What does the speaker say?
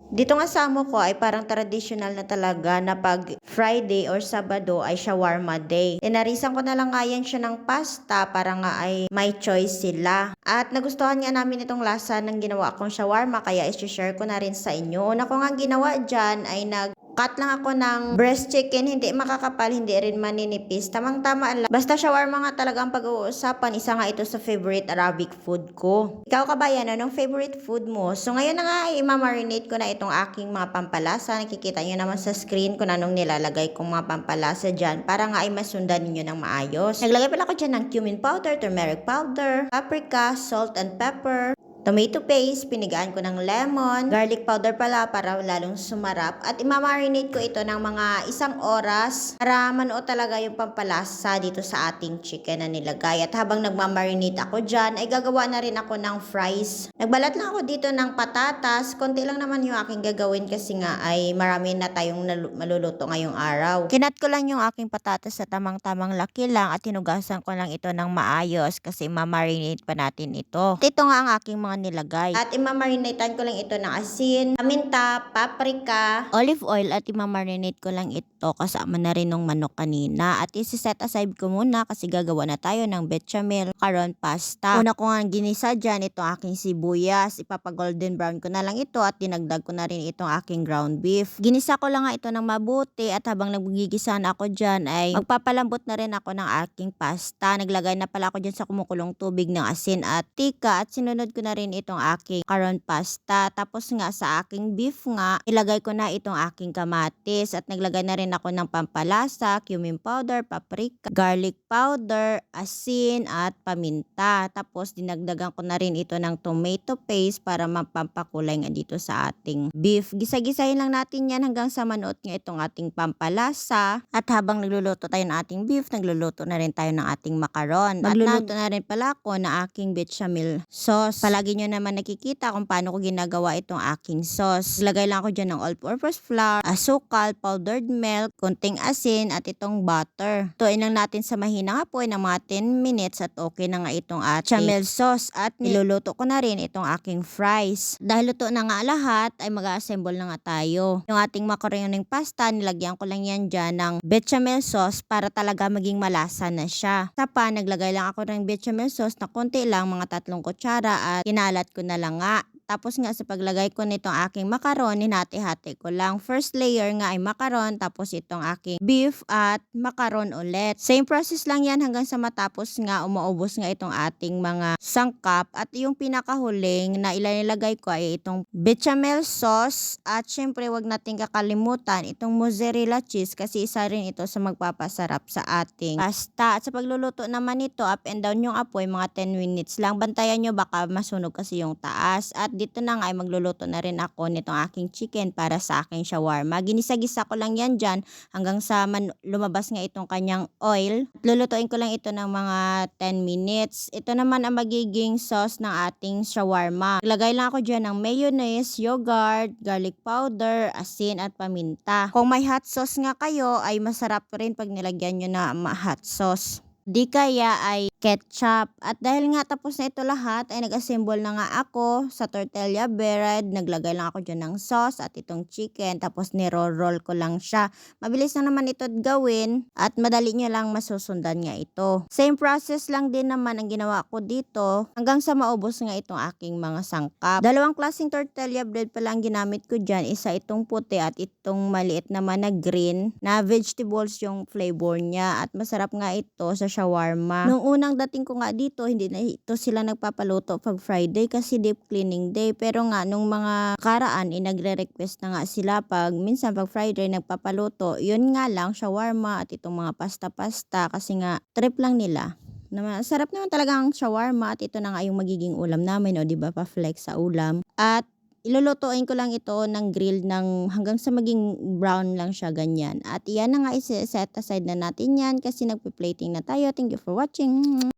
Dito nga sa amo ko ay parang traditional na talaga na pag Friday or Sabado ay shawarma day. Tinarisan ko na lang nga yan siya ng pasta para nga ay may choice sila. At nagustuhan nga namin itong lasa ng ginawa kong shawarma kaya i-share ko na rin sa inyo. Una ko nga ginawa dyan ay cut lang ako ng breast chicken, hindi makakapal, hindi rin maninipis. Tamang-tama lang. Basta shawarma nga talaga ang pag-uusapan. Isa nga ito sa favorite Arabic food ko. Ikaw kabayan, anong favorite food mo? So ngayon na nga ay i-marinate ko na itong aking mga pampalasa. Nakikita nyo naman sa screen kung anong nilalagay kong mga pampalasa dyan para nga ay masundan ninyo ng maayos. Naglagay pala ko dyan ng cumin powder, turmeric powder, paprika, salt and pepper, tomato paste, pinigaan ko ng lemon, garlic powder pala para lalong sumarap. At imamarinate ko ito ng mga 1 oras para manuo talaga yung pampalasa dito sa ating chicken na nilagay. At habang nagmamarinate ako dyan, ay gagawa na rin ako ng fries. Nagbalat lang ako dito ng patatas. Konti lang naman yung aking gagawin kasi nga ay marami na tayong maluluto ngayong araw. Kinat ko lang yung aking patatas sa tamang-tamang laki lang at hinugasan ko lang ito ng maayos kasi imamarinate pa natin ito. At ito nga ang aking mga nilagay. At imamarinate ko lang ito ng asin, paminta, paprika, olive oil at imamarinate ko lang ito kasama na rin ng manok kanina. At isi-set aside ko muna kasi gagawa na tayo ng bechamel macaron pasta. Una ko nga ginisa dyan itong aking sibuyas. Ipapag-golden brown ko na lang ito at dinagdag ko na rin itong aking ground beef. Ginisa ko lang nga ito ng mabuti at habang nagigisa na ako dyan ay magpapalambot na rin ako ng aking pasta. Naglagay na pala ako dyan sa kumukulong tubig ng asin at tika at sinunod ko na rin itong aking macaron pasta. Tapos nga sa aking beef nga, ilagay ko na itong aking kamatis at naglagay na rin ako ng pampalasa, cumin powder, paprika, garlic powder, asin at paminta. Tapos dinagdagan ko na rin ito ng tomato paste para mapampakulay nga dito sa ating beef. Gisa-gisahin lang natin yan hanggang sa manuot nga itong ating pampalasa. At habang nagluluto tayo ng ating beef, nagluluto na rin tayo ng ating macaron. Magluluto na rin pala ako ng aking bechamel sauce. Palagi nyo naman nakikita kung paano ko ginagawa itong aking sauce. Lagay lang ako dyan ng all-purpose flour, asukal, powdered milk, konting asin at itong butter. Tuin lang natin sa mahina nga po ng mga 10 minutes at okay na nga itong ating bechamel sauce. At niluluto ko na rin itong aking fries. Dahil luto na nga lahat ay mag-assemble na nga tayo. Yung ating macaroni pasta, nilagyan ko lang yan dyan ng bechamel sauce para talaga maging malasa na siya. Sa naglagay lang ako ng bechamel sauce na konti lang, mga 3 kutsara at kinalat ko na lang nga. Tapos nga sa paglagay ko nitong aking macaron, hinati-hati ko lang. First layer nga ay macaron, tapos itong aking beef at macaron ulit. Same process lang yan hanggang sa matapos nga umaubos nga itong ating mga sangkap. At yung pinakahuling na ilalagay ko ay itong bechamel sauce. At syempre wag natin kakalimutan itong mozzarella cheese kasi isa rin ito sa magpapasarap sa ating pasta. At sa pagluluto naman ito, up and down yung apoy, mga 10 minutes lang. Bantayan nyo baka masunog kasi yung taas. At dito na nga ay magluluto na rin ako nitong aking chicken para sa aking shawarma. Ginisa-gisa ko lang yan dyan hanggang sa lumabas nga itong kanyang oil. At lulutuin ko lang ito ng mga 10 minutes. Ito naman ang magiging sauce ng ating shawarma. Ilagay lang ako dyan ng mayonnaise, yogurt, garlic powder, asin at paminta. Kung may hot sauce nga kayo ay masarap rin pag nilagyan nyo na hot sauce. Di kaya ay ketchup. At dahil nga tapos na ito lahat, ay nag-assemble na nga ako sa tortilla bread. Naglagay lang ako dyan ng sauce at itong chicken. Tapos niro-roll ko lang siya. Mabilis na naman ito gawin at madali nyo lang masusundan nga ito. Same process lang din naman ang ginawa ko dito hanggang sa maubos nga itong aking mga sangkap. Dalawang klaseng tortilla bread pala ang ginamit ko dyan. Isa itong puti at itong maliit naman na green na vegetables yung flavor niya. At masarap nga ito sa shawarma. Nung unang dating ko nga dito, hindi na ito sila nagpapaluto pag Friday kasi deep cleaning day. Pero nga, nung mga karaan, nagre-request na nga sila pag minsan pag Friday nagpapaluto. Yun nga lang, shawarma at itong mga pasta-pasta kasi nga trip lang nila. Sarap naman talaga ang shawarma at ito na nga yung magiging ulam namin, o diba, pa-flex sa ulam. At ilulutuin ko lang ito ng grill ng hanggang sa maging brown lang siya, ganyan. At iyan na nga, set aside na natin yan kasi nagpe-plating na tayo. Thank you for watching.